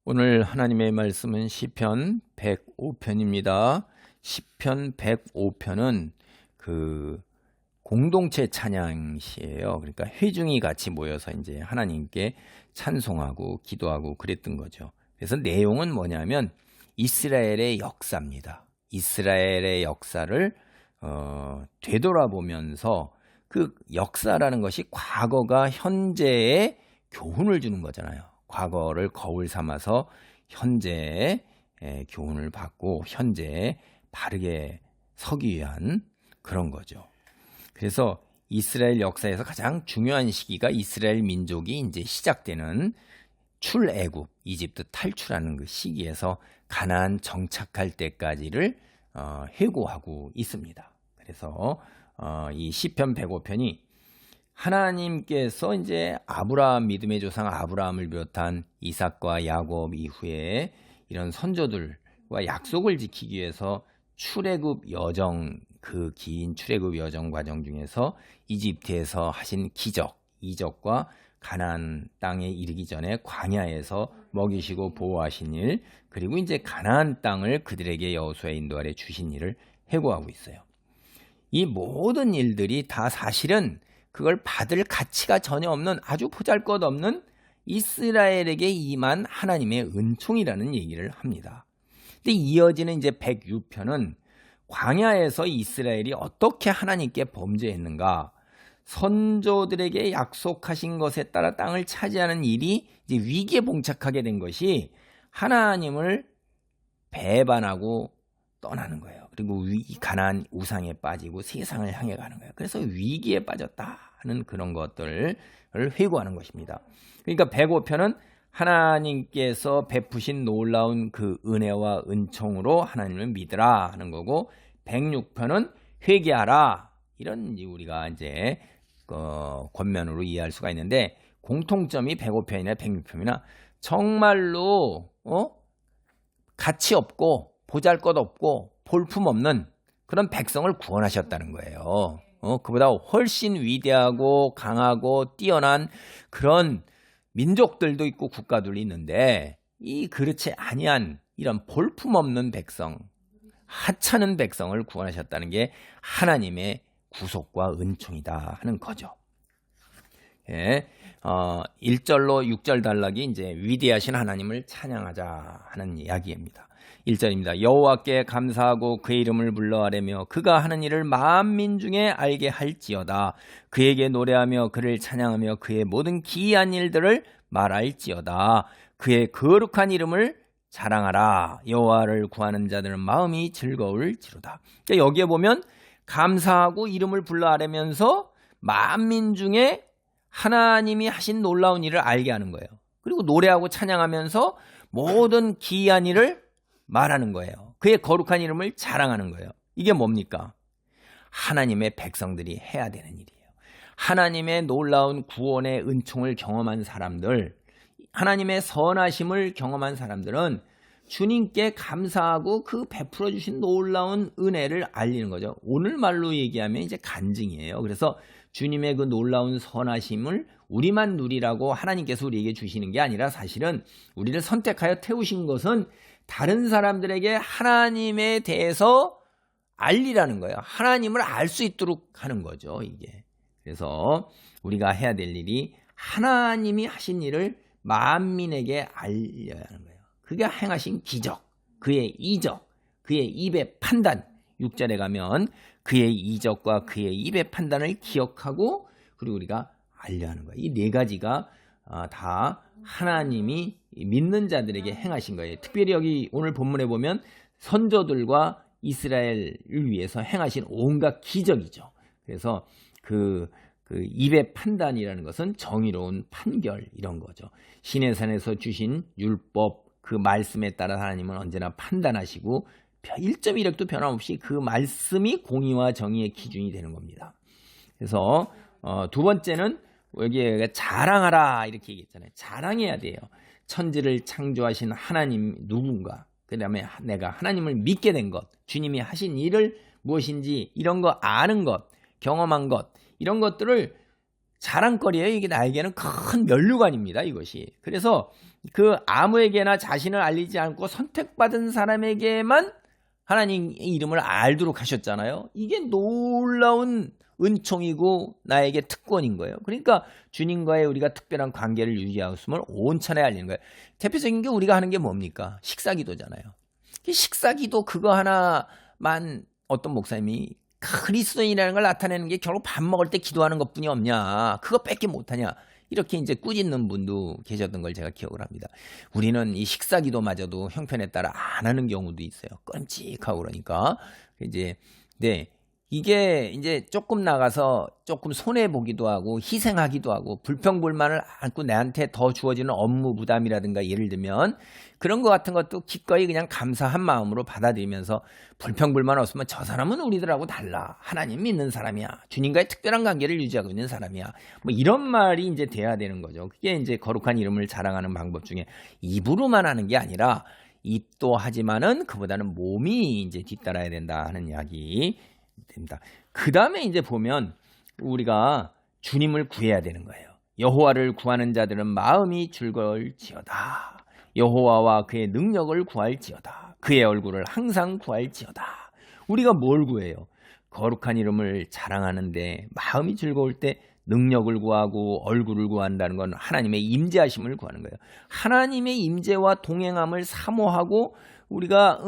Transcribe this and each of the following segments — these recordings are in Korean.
오늘 하나님의 말씀은 시편 105편입니다. 시편 105편은 그 공동체 찬양시예요. 그러니까 회중이 같이 모여서 이제 하나님께 찬송하고 기도하고 그랬던 거죠. 그래서 내용은 뭐냐면 이스라엘의 역사입니다. 이스라엘의 역사를 되돌아보면서 그 역사라는 것이 과거가 현재에 교훈을 주는 거잖아요. 과거를 거울 삼아서 현재의 교훈을 받고 현재에 바르게 서기 위한 그런 거죠. 그래서 이스라엘 역사에서 가장 중요한 시기가 이스라엘 민족이 이제 시작되는 출애굽, 이집트 탈출하는 그 시기에서 가나안 정착할 때까지를 회고하고 있습니다. 그래서 이 시편 105편이 하나님께서 이제 아브라함, 믿음의 조상 아브라함을 비롯한 이삭과 야곱 이후에 이런 선조들과 약속을 지키기 위해서 출애굽 여정, 그 긴 출애굽 여정 과정 중에서 이집트에서 하신 기적, 이적과 가나안 땅에 이르기 전에 광야에서 먹이시고 보호하신 일, 그리고 이제 가나안 땅을 그들에게 여호수아의 인도 아래 주신 일을 회고하고 있어요. 이 모든 일들이 다 사실은 그걸 받을 가치가 전혀 없는 아주 보잘것없는 이스라엘에게 임한 하나님의 은총이라는 얘기를 합니다. 근데 이어지는 이제 106편은 광야에서 이스라엘이 어떻게 하나님께 범죄했는가, 선조들에게 약속하신 것에 따라 땅을 차지하는 일이 이제 위기에 봉착하게 된 것이 하나님을 배반하고 떠나는 거예요. 그리고 가나안 우상에 빠지고 세상을 향해 가는 거예요. 그래서 위기에 빠졌다는 그런 것들을 회고하는 것입니다. 그러니까 105편은 하나님께서 베푸신 놀라운 그 은혜와 은총으로 하나님을 믿으라 하는 거고, 106편은 회개하라, 이런 우리가 이제 권면으로 이해할 수가 있는데, 공통점이 105편이나 106편이나 정말로 가치 없고 보잘것없고 볼품없는 그런 백성을 구원하셨다는 거예요. 그보다 훨씬 위대하고 강하고 뛰어난 그런 민족들도 있고 국가들이 있는데, 이 그렇지 아니한 이런 볼품없는 백성, 하찮은 백성을 구원하셨다는 게 하나님의 구속과 은총이다 하는 거죠. 예, 1절로 6절 단락이 이제 위대하신 하나님을 찬양하자 하는 이야기입니다. 1절입니다. 여호와께 감사하고 그의 이름을 불러 아뢰며 그가 하는 일을 만민 중에 알게 할지어다. 그에게 노래하며 그를 찬양하며 그의 모든 기이한 일들을 말할지어다. 그의 거룩한 이름을 자랑하라. 여호와를 구하는 자들은 마음이 즐거울지로다. 그러니까 여기에 보면 감사하고 이름을 불러 아뢰면서 만민 중에 하나님이 하신 놀라운 일을 알게 하는 거예요. 그리고 노래하고 찬양하면서 모든 기이한 일을 말하는 거예요. 그의 거룩한 이름을 자랑하는 거예요. 이게 뭡니까? 하나님의 백성들이 해야 되는 일이에요. 하나님의 놀라운 구원의 은총을 경험한 사람들, 하나님의 선하심을 경험한 사람들은 주님께 감사하고 그 베풀어 주신 놀라운 은혜를 알리는 거죠. 오늘 말로 얘기하면 이제 간증이에요. 그래서 주님의 그 놀라운 선하심을 우리만 누리라고 하나님께서 우리에게 주시는 게 아니라, 사실은 우리를 선택하여 태우신 것은 다른 사람들에게 하나님에 대해서 알리라는 거예요. 하나님을 알 수 있도록 하는 거죠, 이게. 그래서 우리가 해야 될 일이 하나님이 하신 일을 만민에게 알려야 하는 거예요. 그게 행하신 기적, 그의 이적, 그의 입의 판단. 6절에 가면 그의 이적과 그의 입의 판단을 기억하고, 그리고 우리가 알려야 하는 거예요. 이 네 가지가 다 하나님이 믿는 자들에게 행하신 거예요. 특별히 여기 오늘 본문에 보면 선조들과 이스라엘을 위해서 행하신 온갖 기적이죠. 그래서 그 입의 판단이라는 것은 정의로운 판결, 이런 거죠. 시내산에서 주신 율법, 그 말씀에 따라 하나님은 언제나 판단하시고 1.1획도 변함없이 그 말씀이 공의와 정의의 기준이 되는 겁니다. 그래서 두 번째는 여기에 자랑하라 이렇게 얘기했잖아요. 자랑해야 돼요. 천지를 창조하신 하나님 누군가, 그 다음에 내가 하나님을 믿게 된 것, 주님이 하신 일을 무엇인지 이런 거 아는 것, 경험한 것, 이런 것들을 자랑거리예요. 이게 나에게는 큰 면류관입니다. 이것이. 그래서 그 아무에게나 자신을 알리지 않고 선택받은 사람에게만 하나님의 이름을 알도록 하셨잖아요. 이게 놀라운 은총이고 나에게 특권인 거예요. 그러니까 주님과의 우리가 특별한 관계를 유지하였음을 온 천하에 알리는 거예요. 대표적인 게 우리가 하는 게 뭡니까? 식사기도잖아요. 식사기도 그거 하나만 어떤 목사님이 그리스도인이라는 걸 나타내는 게 결국 밥 먹을 때 기도하는 것뿐이 없냐, 그거 뺏기 못하냐, 이렇게 이제 꾸짖는 분도 계셨던 걸 제가 기억을 합니다. 우리는 이 식사기도마저도 형편에 따라 안 하는 경우도 있어요. 끔찍하고 그러니까 이제 네. 이게 이제 조금 나가서 조금 손해보기도 하고 희생하기도 하고 불평불만을 안고 나한테 더 주어지는 업무 부담이라든가 예를 들면 그런 것 같은 것도 기꺼이 그냥 감사한 마음으로 받아들이면서 불평불만 없으면 저 사람은 우리들하고 달라. 하나님 믿는 사람이야. 주님과의 특별한 관계를 유지하고 있는 사람이야. 뭐 이런 말이 이제 돼야 되는 거죠. 그게 이제 거룩한 이름을 자랑하는 방법 중에 입으로만 하는 게 아니라 입도 하지만은 그보다는 몸이 이제 뒤따라야 된다 하는 이야기 됩니다. 그 다음에 이제 보면 우리가 주님을 구해야 되는 거예요. 여호와를 구하는 자들은 마음이 즐거울지어다. 여호와와 그의 능력을 구할지어다. 그의 얼굴을 항상 구할지어다. 우리가 뭘 구해요? 거룩한 이름을 자랑하는데 마음이 즐거울 때 능력을 구하고 얼굴을 구한다는 건 하나님의 임재하심을 구하는 거예요. 하나님의 임재와 동행함을 사모하고 우리가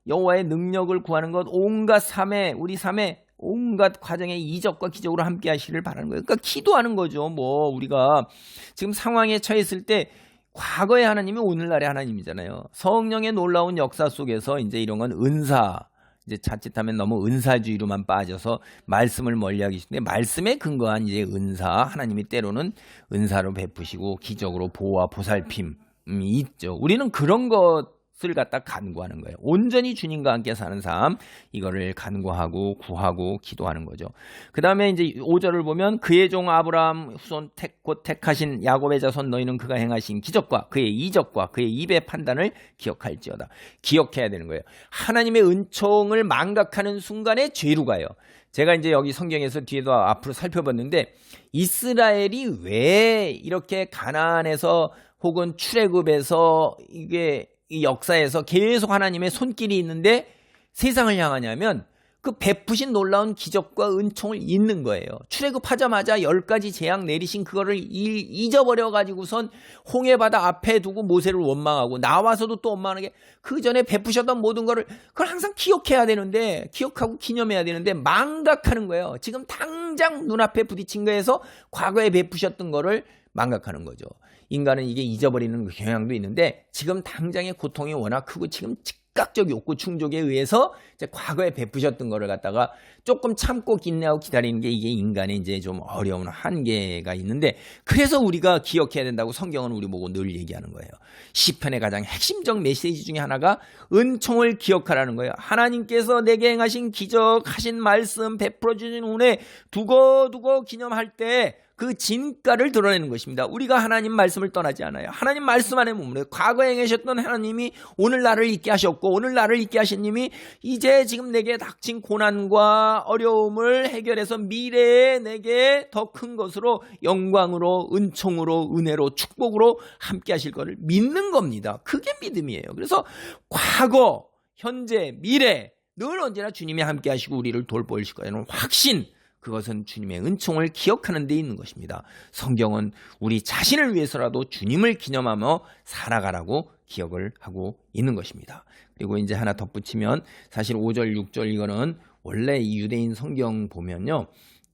여호와의 능력을 구하는 것, 온갖 삶에 우리 삶에 온갖 과정에 이적과 기적으로 함께 하시기를 바라는 거예요. 그러니까 기도하는 거죠. 뭐 우리가 지금 상황에 처했을 때 과거의 하나님이 오늘날의 하나님이잖아요. 성령의 놀라운 역사 속에서 이제 이런 건 은사, 이제 자칫하면 너무 은사주의로만 빠져서 말씀을 멀리하기 쉽는데 말씀에 근거한 이제 은사, 하나님이 때로는 은사로 베푸시고 기적으로 보호와 보살핌이 있죠. 우리는 그런 것을 갖다 간구하는 거예요. 온전히 주님과 함께 사는 삶, 이거를 간구하고 구하고 기도하는 거죠. 그 다음에 이제 5절을 보면 그의 종 아브라함 후손 곧 택하신 야곱의 자손 너희는 그가 행하신 기적과 그의 이적과 그의 입의 판단을 기억할지어다. 기억해야 되는 거예요. 하나님의 은총을 망각하는 순간에 죄로 가요. 제가 이제 여기 성경에서 뒤에도 앞으로 살펴봤는데 이스라엘이 왜 이렇게 가나안에서 혹은 출애굽에서 이게 이 역사에서 계속 하나님의 손길이 있는데 세상을 향하냐면 그 베푸신 놀라운 기적과 은총을 잊는 거예요. 출애굽하자마자 10가지 재앙 내리신 그거를 잊어버려가지고선 홍해바다 앞에 두고 모세를 원망하고 나와서도 또 원망하게 그 전에 베푸셨던 모든 거를 그걸 항상 기억해야 되는데 기억하고 기념해야 되는데 망각하는 거예요. 지금 당장 눈앞에 부딪힌 거에서 과거에 베푸셨던 거를 망각하는 거죠. 인간은 이게 잊어버리는 경향도 있는데 지금 당장의 고통이 워낙 크고 지금 즉각적 욕구 충족에 의해서 이제 과거에 베푸셨던 거를 갖다가 조금 참고 인내하고 기다리는 게 이게 인간의 이제 좀 어려운 한계가 있는데 그래서 우리가 기억해야 된다고 성경은 우리 보고 늘 얘기하는 거예요. 시편의 가장 핵심적 메시지 중에 하나가 은총을 기억하라는 거예요. 하나님께서 내게 행하신 기적, 하신 말씀, 베풀어 주신 은혜 두고두고 기념할 때 그 진가를 드러내는 것입니다. 우리가 하나님 말씀을 떠나지 않아요. 하나님 말씀 안에 머물러요. 과거에 행하셨던 하나님이 오늘 나를 있게 하셨고 오늘 나를 있게 하신 님이 이제 지금 내게 닥친 고난과 어려움을 해결해서 미래에 내게 더 큰 것으로 영광으로 은총으로 은혜로 축복으로 함께 하실 것을 믿는 겁니다. 그게 믿음이에요. 그래서 과거, 현재, 미래 늘 언제나 주님이 함께 하시고 우리를 돌보실 거라는 확신, 그것은 주님의 은총을 기억하는 데 있는 것입니다. 성경은 우리 자신을 위해서라도 주님을 기념하며 살아가라고 기억을 하고 있는 것입니다. 그리고 이제 하나 덧붙이면 사실 5절, 6절 이거는 원래 이 유대인 성경 보면요.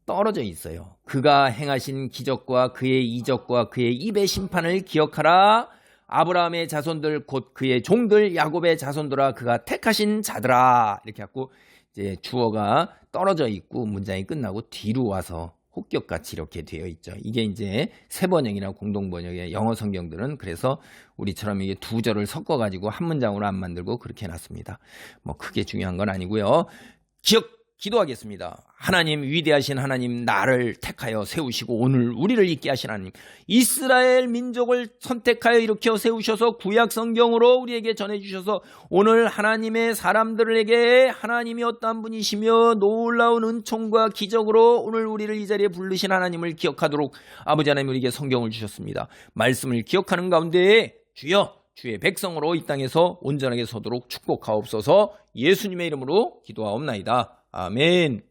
떨어져 있어요. 그가 행하신 기적과 그의 이적과 그의 입의 심판을 기억하라. 아브라함의 자손들 곧 그의 종들 야곱의 자손들아 그가 택하신 자들아. 이렇게 하고 이제 주어가 떨어져 있고 문장이 끝나고 뒤로 와서 혹격같이 이렇게 되어 있죠. 이게 이제 세번역이나 공동번역의 영어 성경들은 그래서 우리처럼 이게 두 절을 섞어가지고 한 문장으로 안 만들고 그렇게 해놨습니다. 뭐 크게 중요한 건 아니고요. 기도하겠습니다. 하나님, 위대하신 하나님, 나를 택하여 세우시고 오늘 우리를 있게 하신 하나님, 이스라엘 민족을 선택하여 일으켜 세우셔서 구약 성경으로 우리에게 전해주셔서 오늘 하나님의 사람들에게 하나님이 어떠한 분이시며 놀라운 은총과 기적으로 오늘 우리를 이 자리에 부르신 하나님을 기억하도록 아버지 하나님 우리에게 성경을 주셨습니다. 말씀을 기억하는 가운데에 주여 주의 백성으로 이 땅에서 온전하게 서도록 축복하옵소서. 예수님의 이름으로 기도하옵나이다. 아멘.